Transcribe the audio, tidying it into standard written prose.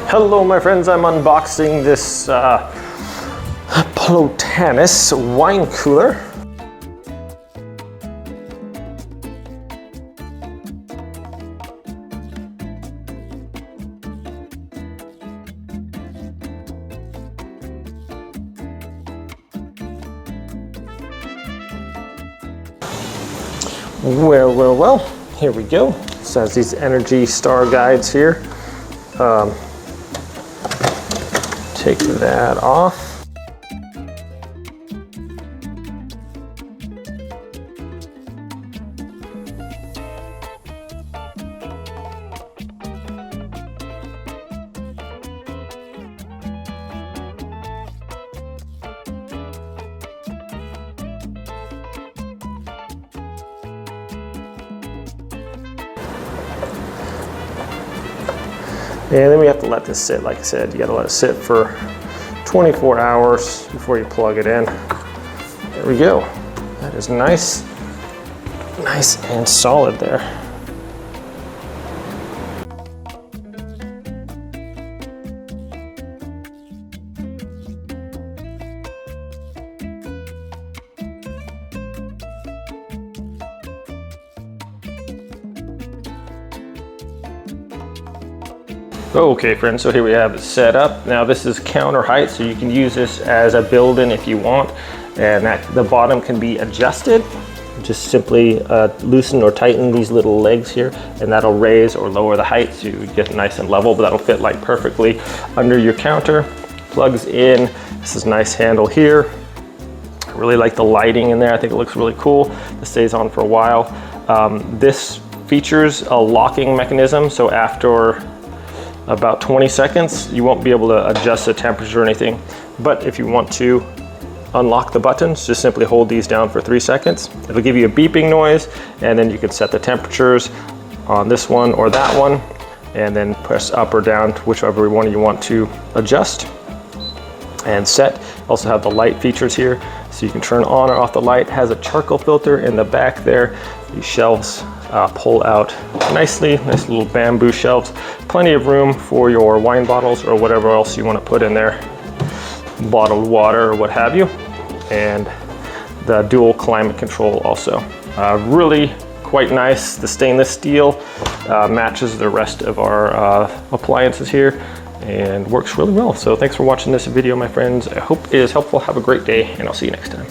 Hello my friends, I'm unboxing this Plotanis wine cooler. Well, here we go. So it has these Energy Star guides here. Take that off. And then we have to let this sit, like I said, you gotta let it sit for 24 hours before you plug it in. There we go. That is nice and solid there. Okay friends, so here we have it set up. Now this is counter height, so you can use this as a build-in if you want, and the bottom can be adjusted. Just simply loosen or tighten these little legs here, and that'll raise or lower the height so you get nice and level, but that'll fit like perfectly under your counter. Plugs in. This is a nice handle here. I really like the lighting in there. I think it looks really cool. This stays on for a while. This features a locking mechanism, so after about 20 seconds, you won't be able to adjust the temperature or anything. But if you want to unlock the buttons, just simply hold these down for 3 seconds. It'll give you a beeping noise, and then you can set the temperatures on this one or that one, and then press up or down to whichever one you want to adjust and set. Also have the light features here, so you can turn on or off the light. It has a charcoal filter in the back there. These shelves pull out nicely, nice little bamboo shelves. Plenty of room for your wine bottles or whatever else you want to put in there, bottled water or what have you, and the dual climate control also. Really quite nice. The stainless steel matches the rest of our appliances here and works really well. So thanks for watching this video, my friends. I hope it is helpful. Have a great day, and I'll see you next time.